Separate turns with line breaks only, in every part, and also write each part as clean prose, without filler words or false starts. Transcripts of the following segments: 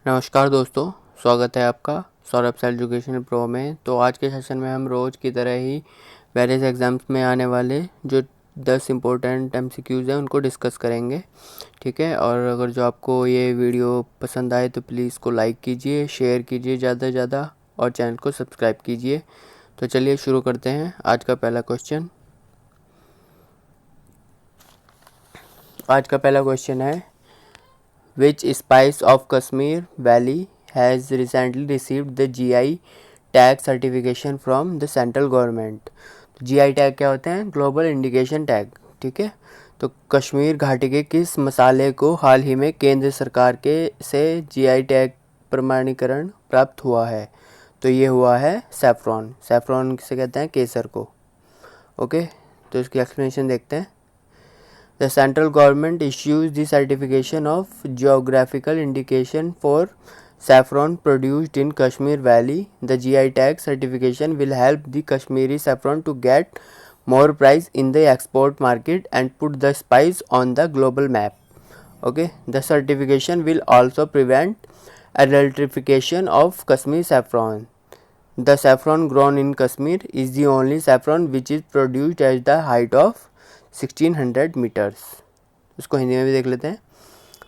नमस्कार दोस्तों, स्वागत है आपका सौरभ सर एजुकेशन प्रो में। तो आज के सेशन में हम रोज़ की तरह ही वेरियस एग्ज़ाम्स में आने वाले जो 10 इम्पोर्टेंट एमसीक्यूज़ हैं उनको डिस्कस करेंगे, ठीक है। और अगर जो आपको ये वीडियो पसंद आए तो प्लीज़ इसको लाइक कीजिए, शेयर कीजिए ज़्यादा से ज़्यादा और चैनल को सब्सक्राइब कीजिए। तो चलिए शुरू करते हैं। आज का पहला क्वेश्चन है, Which spice of Kashmir Valley has recently received the GI tag certification from the central government? GI tag क्या होते हैं? ग्लोबल इंडिकेशन टैग, ठीक है। तो कश्मीर घाटी के किस मसाले को हाल ही में केंद्र सरकार के से GI टैग प्रमाणीकरण प्राप्त हुआ है? तो ये हुआ है सैफरॉन। सैफरॉन किसे कहते हैं? केसर को। ओके, तो इसकी एक्सप्लेनेशन देखते हैं। The central government issues the certification of geographical indication for saffron produced in Kashmir Valley. The GI tag certification will help the Kashmiri saffron to get more price in the export market and put the spice on the global map. Okay, the certification will also prevent adulterification of Kashmir saffron. The saffron grown in Kashmir is the only saffron which is produced at the height of 1600 metres. उसको हिंदी में भी देख लेते हैं।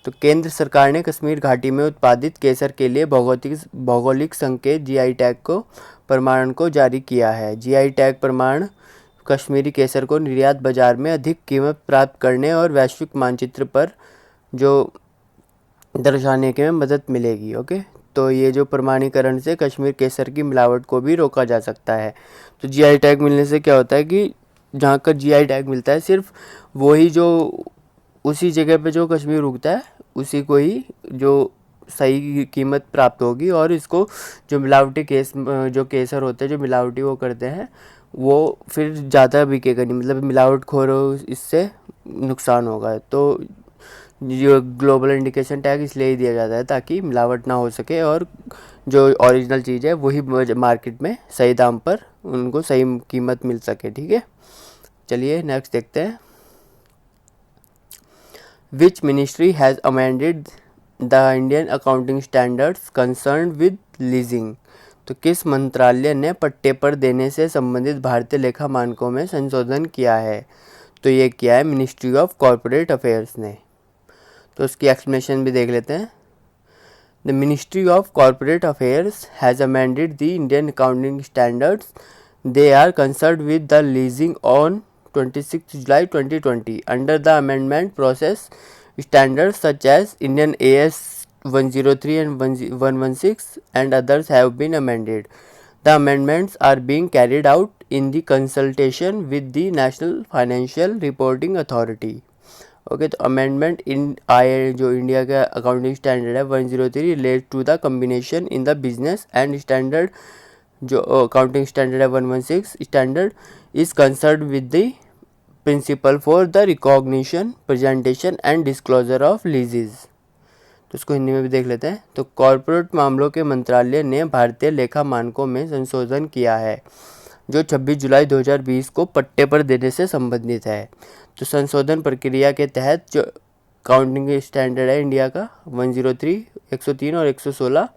तो केंद्र सरकार ने कश्मीर घाटी में उत्पादित केसर के लिए भौगोलिक संकेत जीआई टैग को प्रमाण को जारी किया है। जीआई टैग प्रमाण कश्मीरी केसर को निर्यात बाजार में अधिक कीमत प्राप्त करने और वैश्विक मानचित्र पर जो दर्शाने के में मदद मिलेगी। ओके, तो ये जो प्रमाणीकरण से कश्मीर केसर की मिलावट को भी रोका जा सकता है। तो जीआई टैग मिलने से क्या होता है कि जहाँ का जीआई टैग मिलता है सिर्फ वही जो उसी जगह पे जो कश्मीर उगता है उसी को ही जो सही कीमत प्राप्त होगी, और इसको जो मिलावटी जो केसर होते हैं जो मिलावटी वो करते हैं वो फिर ज़्यादा बिकेगा नहीं, मतलब मिलावट खोरों इससे नुकसान होगा। तो जो ग्लोबल इंडिकेशन टैग इसलिए ही दिया जाता है ताकि मिलावट ना हो सके और जो ओरिजिनल चीज़ है वही मार्केट में सही दाम पर उनको सही कीमत मिल सके, ठीक है। चलिए नेक्स्ट देखते हैं। Which ministry has amended the Indian accounting standards concern with leasing? तो किस मंत्रालय ने पट्टे पर देने से संबंधित भारतीय लेखा मानकों में संशोधन किया है? तो ये किया है मिनिस्ट्री ऑफ कॉरपोरेट अफेयर्स ने। तो उसकी एक्सप्लेनेशन भी देख लेते हैं। The ministry of corporate affairs has amended the Indian accounting standards. They are concerned with the leasing on 26 July 2020. Under the amendment process, standards such as Indian AS 103 and 116 and others have been amended. The amendments are being carried out in the consultation with the National Financial Reporting Authority. Okay, तो amendment in जो India का accounting standard है 103 relate to the combination in the business and standard जो accounting standard है 116 standard is concerned with the principle for the recognition presentation and disclosure of leases. तो इसको हिंदी में भी देख लेते हैं। तो कॉरपोरेट मामलों के मंत्रालय ने भारतीय लेखा मानकों में संशोधन किया है जो 26 जुलाई 2020 को पट्टे पर देने से संबंधित है। तो संशोधन प्रक्रिया के तहत जो अकाउंटिंग स्टैंडर्ड है इंडिया का 103, 103 और 116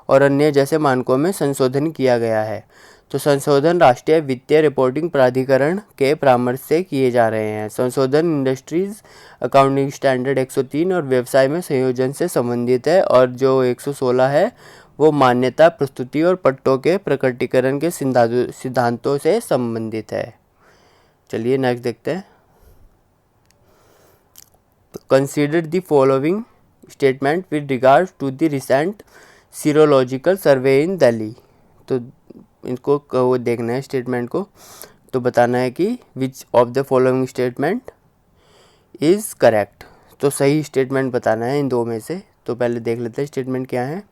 और अन्य जैसे मानकों में संशोधन किया गया है। तो संशोधन राष्ट्रीय वित्तीय रिपोर्टिंग प्राधिकरण के परामर्श से किए जा रहे हैं। संशोधन इंडस्ट्रीज अकाउंटिंग स्टैंडर्ड 103 और व्यवसाय में संयोजन से संबंधित है, और जो 116 है वो मान्यता प्रस्तुति और पट्टों के प्रकटीकरण के सिद्धांतों से संबंधित है। चलिए नेक्स्ट देखते हैं। Consider the following statement with regard to the recent serological survey in Delhi. तो इनको वो देखना है स्टेटमेंट को, तो बताना है कि which of the following statement is correct. तो सही स्टेटमेंट बताना है इन दो में से। तो पहले देख लेते हैं स्टेटमेंट क्या है।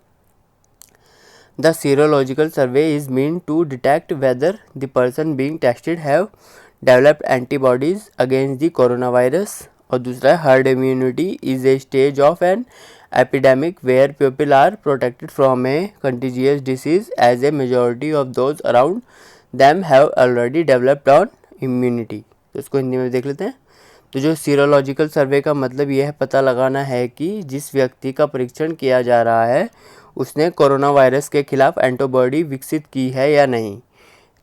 The serological survey is mean to detect whether the person being tested have developed antibodies against the corona virus. और दूसरा है herd immunity is a stage of an epidemic where people are protected from a contagious disease as a majority of those around them have already developed on immunity। तो इसको हिंदी में देख लेते हैं। तो जो सीरोलॉजिकल सर्वे का मतलब यह पता लगाना है कि जिस व्यक्ति का परीक्षण किया जा रहा है उसने कोरोना वायरस के खिलाफ एंटीबॉडी विकसित की है या नहीं।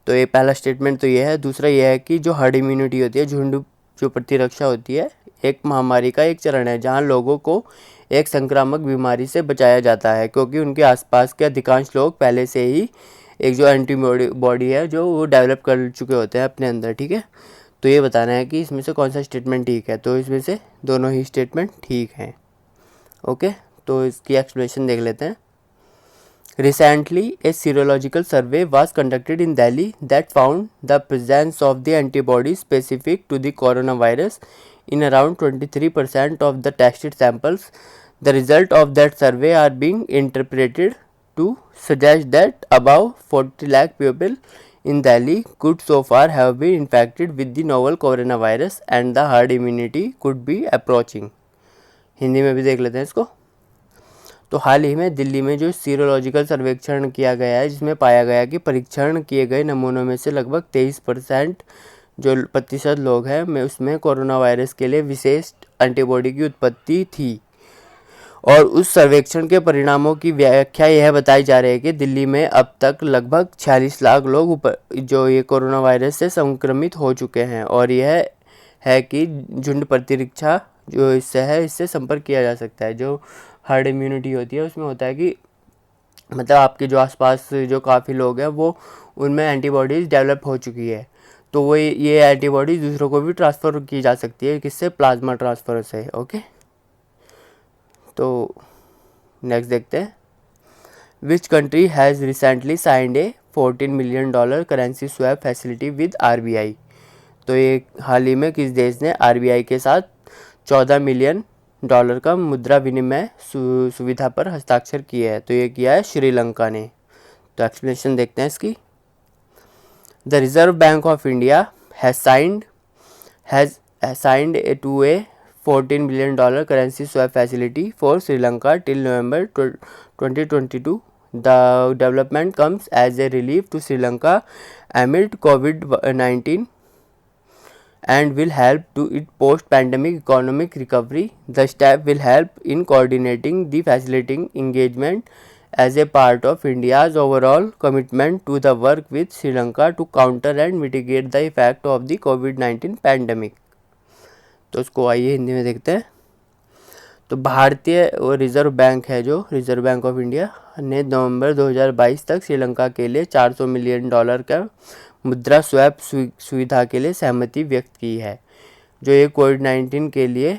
तो ये पहला स्टेटमेंट तो ये है। दूसरा यह है कि जो हर्ड इम्यूनिटी होती है, झुंड जो प्रतिरक्षा होती है, एक महामारी का एक चरण है जहां लोगों को एक संक्रामक बीमारी से बचाया जाता है क्योंकि उनके आसपास के अधिकांश लोग पहले से ही एक जो एंटीबॉडी है जो वो डेवलप कर चुके होते हैं अपने अंदर। ठीक है, तो ये बताना है कि इसमें से कौन सा स्टेटमेंट ठीक है। तो इसमें से दोनों ही स्टेटमेंट ठीक हैं। ओके, तो इसकी एक्सप्लेनेशन देख लेते हैं। Recently, a serological survey was conducted in Delhi that found the presence of the antibodies specific to the coronavirus in around 23% of the tested samples. The result of that survey are being interpreted to suggest that above 40 lakh people in Delhi could so far have been infected with the novel coronavirus and the herd immunity could be approaching. Hindi में भी देख लेते हैं इसको। तो हाल ही में दिल्ली में जो सीरोलॉजिकल सर्वेक्षण किया गया है जिसमें पाया गया कि परीक्षण किए गए नमूनों में से लगभग 23% जो प्रतिशत लोग हैं में उसमें कोरोना वायरस के लिए विशेष एंटीबॉडी की उत्पत्ति थी। और उस सर्वेक्षण के परिणामों की व्याख्या यह बताई जा रही है कि दिल्ली में अब तक लगभग 46 लाख लोग जो ये कोरोना वायरस से संक्रमित हो चुके हैं। और यह है कि झुंड प्रतिरक्षा जो इससे है इससे संपर्क किया जा सकता है। जो हर्ड इम्यूनिटी होती है उसमें होता है कि मतलब आपके जो आसपास जो काफ़ी लोग हैं वो उनमें एंटीबॉडीज़ डेवलप हो चुकी है, तो वो ये एंटीबॉडीज़ दूसरों को भी ट्रांसफ़र की जा सकती है। किससे? प्लाज्मा ट्रांसफ़र से। ओके, तो नेक्स्ट देखते हैं। Which country has recently signed A $14 million currency swap facility with RBI। तो ये हाल ही में किस देश ने RBI के साथ $14 मिलियन का मुद्रा विनिमय सुविधा पर हस्ताक्षर किए हैं? तो ये किया है श्रीलंका ने। तो एक्सप्लेनेशन देखते हैं इसकी। The Reserve Bank of India has signed to a $14 million currency swap facility for Sri Lanka till November 2022. The development comes as a relief to Sri Lanka amid COVID-19 and will help to its post-pandemic economic recovery. The step will help in coordinating the facilitating engagement as a part of India's overall commitment to the work with Sri Lanka to counter and mitigate the effect of the COVID-19 pandemic. तो उसको आइए हिंदी में देखते हैं। तो भारतीय reserve bank है जो रिजर्व बैंक ऑफ इंडिया ने नवंबर 2022 तक श्रीलंका के लिए $400 मिलियन का मुद्रा स्वैप सुविधा के लिए सहमति व्यक्त की है, जो ये कोविड-19 के लिए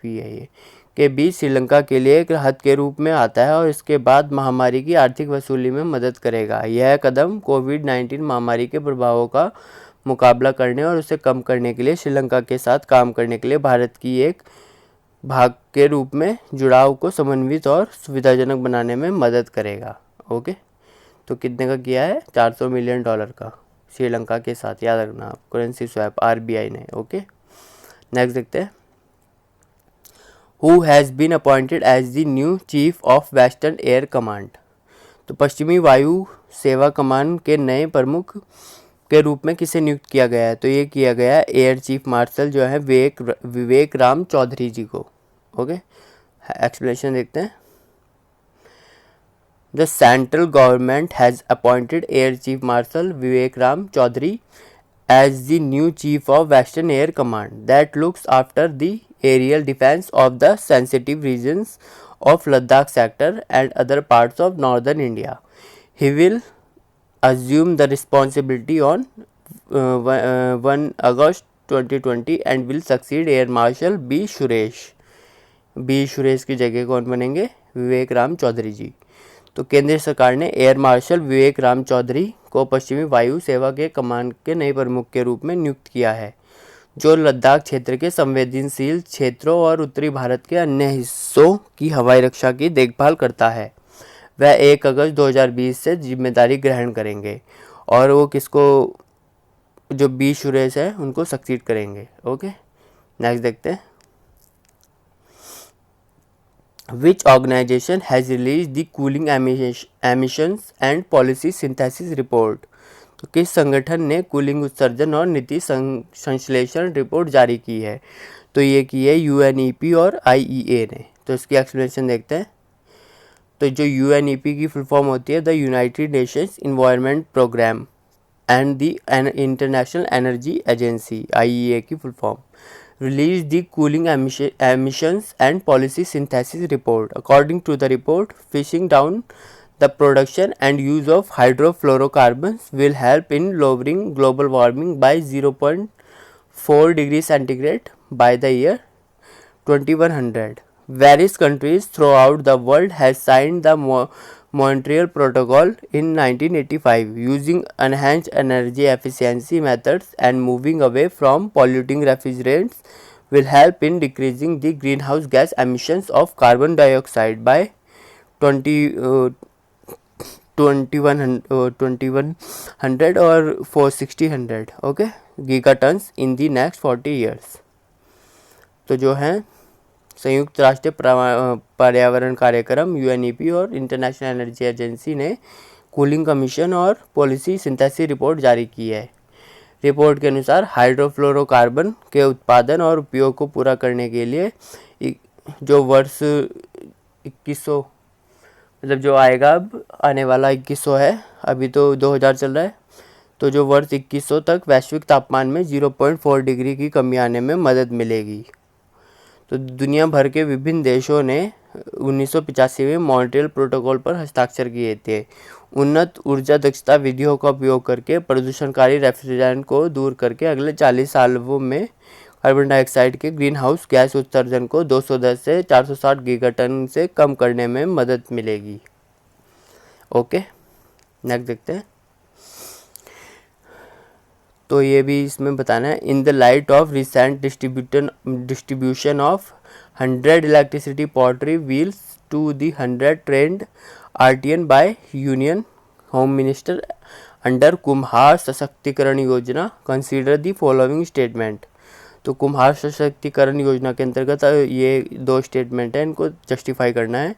भी है ये के बीच श्रीलंका के लिए एक राहत के रूप में आता है और इसके बाद महामारी की आर्थिक वसूली में मदद करेगा। यह कदम कोविड-19 महामारी के प्रभावों का मुकाबला करने और उसे कम करने के लिए श्रीलंका के साथ काम करने के लिए भारत की एक भाग के रूप में जुड़ाव को समन्वित और सुविधाजनक बनाने में मदद करेगा। ओके, तो कितने का किया है? $400 मिलियन का श्रीलंका के साथ, याद रखना आप, करेंसी स्वैप RBI ने। ओके, नेक्स्ट देखते हैं। Who has been appointed as the new chief of western air command. तो पश्चिमी वायु सेवा कमान के नए प्रमुख के रूप में किसे नियुक्त किया गया है? तो ये किया गया एयर चीफ मार्शल जो है विवेक राम चौधरी जी को। ओके, एक्सप्लेनेशन देखते हैं। The central government has appointed air chief marshal Vivek Ram Chaudhari as the new chief of Western Air Command that looks after the aerial defense of the sensitive regions of Ladakh sector and other parts of northern India. He will assume the responsibility on 1 August 2020 and will succeed Air Marshal B. Suresh की जगह कौन बनेंगे? विवेक राम चौधरी जी। तो केंद्र सरकार ने air marshal Vivek Ram Chaudhary को पश्चिमी वायु सेवा के कमान के नए प्रमुख के रूप में नियुक्त किया है, जो लद्दाख क्षेत्र के संवेदनशील क्षेत्रों और उत्तरी भारत के अन्य हिस्सों की हवाई रक्षा की देखभाल करता है। वह 1 अगस्त 2020 से जिम्मेदारी ग्रहण करेंगे और वो किसको, जो बी सुरेश है, उनको सक्सीड करेंगे। ओके, नेक्स्ट देखते हैं। Which organization has released the cooling emissions and policy synthesis report? तो किस संगठन ने कूलिंग उत्सर्जन और नीति संश्लेषण रिपोर्ट जारी की है? तो ये की है UNEP और IEA ने। तो इसकी एक्सप्लेनेशन देखते हैं। तो जो UNEP की फुल फॉर्म होती है the United Nations environment programme and the international energy agency, IEA की full form, released the cooling emissions and policy synthesis report. According to the report, phasing down the production and use of hydrofluorocarbons will help in lowering global warming by 0.4 degrees centigrade by the year 2100. Various countries throughout the world has signed the Montreal Protocol in 1985, using enhanced energy efficiency methods and moving away from polluting refrigerants will help in decreasing the greenhouse gas emissions of carbon dioxide by 2100 or 460 okay gigatons in the next 40 years. तो जो है संयुक्त राष्ट्र पर्यावरण कार्यक्रम UNEP और international energy agency ने cooling commission और पॉलिसी सिंथेसिस रिपोर्ट जारी की है। रिपोर्ट के अनुसार हाइड्रोफ्लोरोकार्बन के उत्पादन और उपयोग को पूरा करने के लिए जो वर्ष 2100 मतलब जो आएगा अब आने वाला 2100 है, अभी तो 2000 चल रहा है, तो जो वर्ष 2100 तक वैश्विक तापमान में 0.4 डिग्री की कमी आने में मदद मिलेगी। तो दुनिया भर के विभिन्न देशों ने 1985 में मॉन्ट्रियल प्रोटोकॉल पर हस्ताक्षर किए थे। उन्नत ऊर्जा दक्षता विधियों का उपयोग करके प्रदूषणकारी रेफ्रिजरेंट को दूर करके अगले 40 सालों में कार्बन डाइऑक्साइड के ग्रीन हाउस गैस उत्सर्जन को 210 से 460 गीगाटन से कम करने में मदद मिलेगी। ओके, नेक्स्ट देखते हैं। तो ये भी इसमें बताना है, in the light of recent distribution of 100 electricity pottery wheels to the 100 trained artisans by union home minister under Kumhar Sashaktikaran योजना, कंसीडर द फॉलोइंग स्टेटमेंट। तो कुम्हार सशक्तिकरण योजना के अंतर्गत ये 2 स्टेटमेंट है, इनको जस्टिफाई करना है।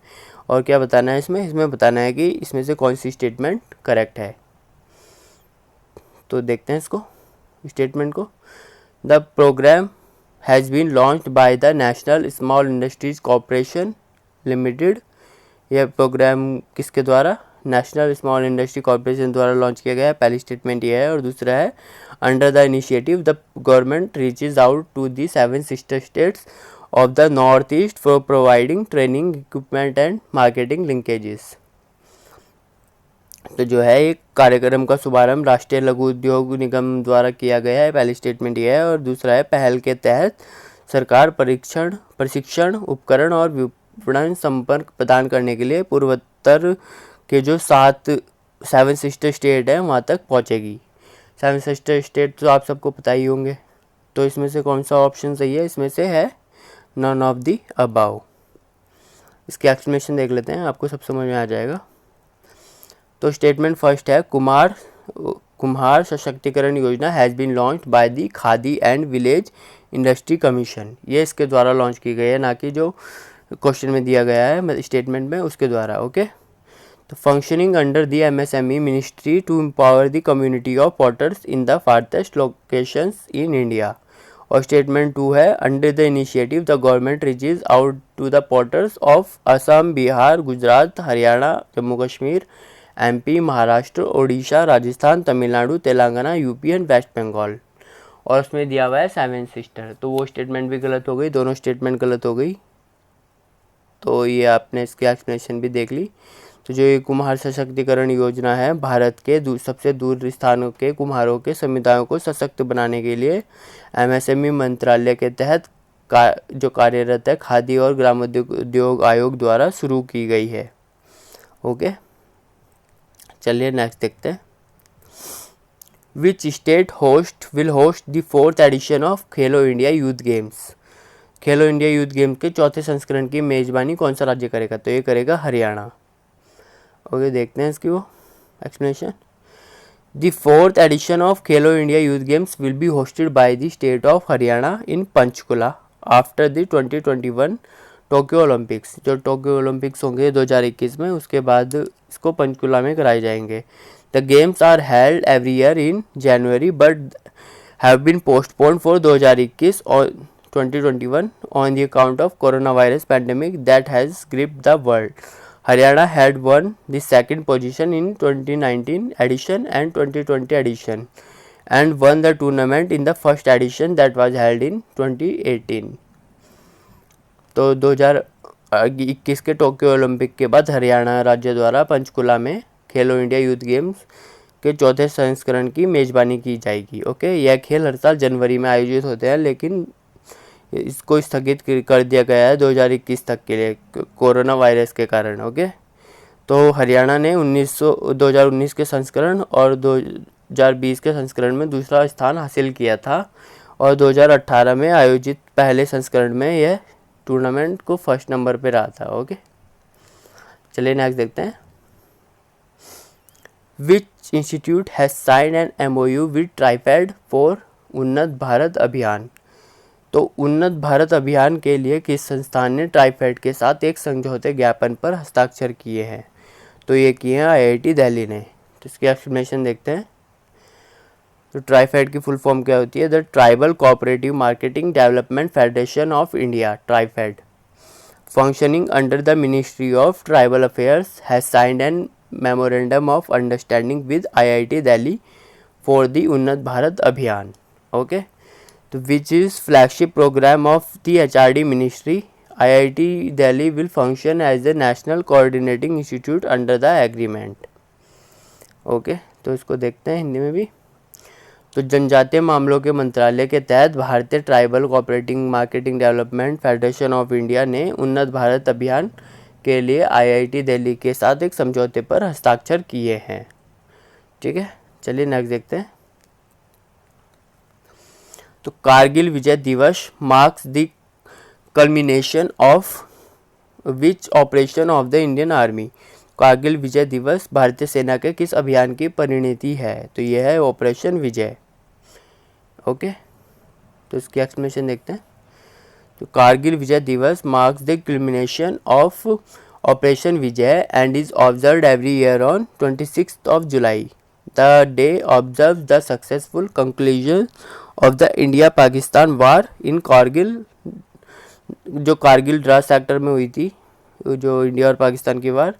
और क्या बताना है इसमें बताना है कि इसमें से कौन सी स्टेटमेंट करेक्ट है। तो देखते हैं इसको स्टेटमेंट को। The programme has been launched by the national small industries corporation limited. यह प्रोग्राम किसके द्वारा? नेशनल स्मॉल इंडस्ट्री कॉरपोरेशन द्वारा लॉन्च किया गया है। पहली स्टेटमेंट ये है। और दूसरा है, under the initiative the government reaches out to the 7 sister states of the north east for providing training equipment and marketing linkages. तो जो है एक कार्यक्रम का शुभारंभ राष्ट्रीय लघु उद्योग निगम द्वारा किया गया है। पहली स्टेटमेंट ये है। और दूसरा है, पहल के तहत सरकार प्रशिक्षण उपकरण और विपणन संपर्क प्रदान करने के लिए पूर्वोत्तर के जो 7 सिस्टर स्टेट है वहाँ तक पहुँचेगी। 7 सिस्टर स्टेट तो आप सबको पता ही होंगे। तो इसमें से कौन सा ऑप्शन सही है? इसमें से है नन ऑफ द अबाव। इसकी एक्सप्लेनेशन देख लेते हैं, आपको सब समझ में आ जाएगा। तो स्टेटमेंट फर्स्ट है, Kumhar Sashaktikaran Yojana has been launched by the Khadi and village industry commission. ये इसके द्वारा लॉन्च की गई है, ना कि जो क्वेश्चन में दिया गया है स्टेटमेंट में उसके द्वारा। ओके, तो functioning under the MSME ministry to empower the community of potters in the farthest locations in India. और स्टेटमेंट 2 है, under the initiative the government reaches out to the potters of Assam, Bihar, Gujarat, Haryana, Jammu Kashmir, MP, Maharashtra, Odisha, Rajasthan, Tamil Nadu, Telangana, UP and West Bengal. और उसमें दिया हुआ है 7 sister. तो वो statement भी गलत हो गई, दोनों स्टेटमेंट गलत हो गई। तो ये आपने इसकी एक्सप्लेनेशन भी देख ली। तो जो ये कुम्हार सशक्तिकरण योजना है, भारत के सबसे दूर स्थानों के कुम्हारों के समुदायों को सशक्त बनाने के लिए MSME मंत्रालय के तहत जो कार्यरत है खादी और ग्रामोद्योग आयोग द्वारा शुरू की गई है। ओके, चलिए नेक्स्ट देखते हैं। Which state will host the 4th edition of Khelo India Youth Games. Khelo India Youth Games के 4थे संस्करण की मेजबानी कौन सा राज्य करेगा? तो ये करेगा हरियाणा। ओके, देखते हैं इसकी वो explanation. The 4th edition of Khelo India Youth Games will be hosted by the state of Haryana in Panchkula after the 2021 Tokyo Olympics. जो टोक्यो ओलंपिक्स होंगे 2021 में, उसके बाद इसको पंचकुला में कराए जाएंगे। The games are held every year in January but have been postponed for 2021 और 2021 on the account of coronavirus pandemic that has gripped the world. Haryana had won the second position in 2019 edition and 2020 edition and won the tournament in the first edition that was held in 2018. तो 2021 के Tokyo Olympic के बाद हरियाणा राज्य द्वारा पंचकुला में खेलो India Youth Games के चौथे संस्करण की मेज़बानी की जाएगी. ओके, यह खेल हर साल जनवरी में आयोजित होते हैं लेकिन इसको स्थगित कर दिया गया है 2021 तक के लिए कोरोना वायरस के कारण. ओके, तो हरियाणा ने 2019 के संस्करण और 2020 के संस्करण में दूसरा स्थान हासिल किया था और 2018 में आयोजित पहले संस्करण में यह टूर्नामेंट को फर्स्ट नंबर पे रहा था. ओके, चलिए नेक्स्ट देखते हैं. Which institute has signed an MOU with TRIFED for उन्नत भारत अभियान. तो उन्नत भारत अभियान के लिए किस संस्थान ने ट्राइफेड के साथ एक समझौते ज्ञापन पर हस्ताक्षर किए हैं. तो ये किए हैं IIT दिल्ली ने. तो इसकी एक्सप्लेनेशन देखते हैं. तो ट्राइफेड की फुल फॉर्म क्या होती है? The tribal cooperative marketing development federation of India, TRIFED, functioning under the ministry of tribal affairs, has signed an memorandum of understanding with IIT Delhi for the उन्नत भारत अभियान. ओके, तो which is flagship program of the HRD ministry. IIT Delhi will function as the national coordinating institute under the agreement. Okay, तो इसको देखते हैं हिंदी में भी. तो जनजातीय मामलों के मंत्रालय के तहत भारतीय tribal cooperating marketing development federation of India ने उन्नत भारत अभियान के लिए IIT दिल्ली के साथ एक समझौते पर हस्ताक्षर किए हैं. ठीक है, चलिए नेक्स्ट देखते हैं. तो Kargil Vijay Diwas marks the culmination of which operation of the Indian army. Kargil Vijay Diwas भारतीय सेना के किस अभियान की परिणति है? तो यह है ऑपरेशन विजय. ओके, तो इसकी एक्सप्लेनेशन देखते हैं. तो Kargil Vijay Diwas marks the culmination of operation Vijay and is observed every year on 26 July. The day observe the successful conclusion of the India Pakistan war in Kargil. जो कारगिल द्रास सेक्टर में हुई थी, जो इंडिया और पाकिस्तान की वार,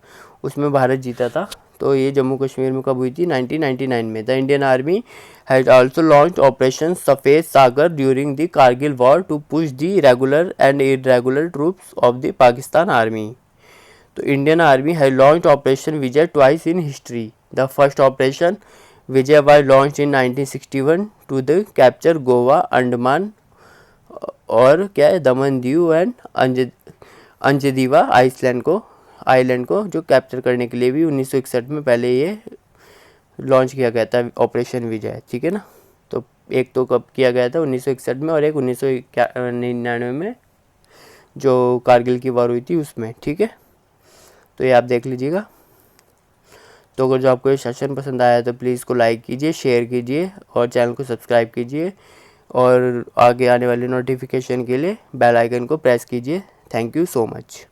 उसमें भारत जीता था. तो ये जम्मू कश्मीर में कब हुई थी? 1999 में. The Indian army has also launched operation Safed Sagar during the Kargil war to push the regular and irregular troops of the Pakistan army. तो Indian army has launched operation Vijay twice in history. The first operation Vijay was launched in 1961 to the capture Goa, Andaman और क्या है Daman Diu and अंजदीवा island को जो capture करने के लिए भी 1961 में पहले ये लॉन्च किया गया था ऑपरेशन विजय. ठीक है ना. तो एक तो कब किया गया था? 1961 में और एक 1999 में जो कारगिल की वार हुई थी उसमें. ठीक है, तो ये आप देख लीजिएगा. तो अगर जो आपको ये सेशन पसंद आया तो प्लीज़ को लाइक कीजिए, शेयर कीजिए और चैनल को सब्सक्राइब कीजिए और आगे आने वाले नोटिफिकेशन के लिए बेल आइकन को प्रेस कीजिए. Thank you so much.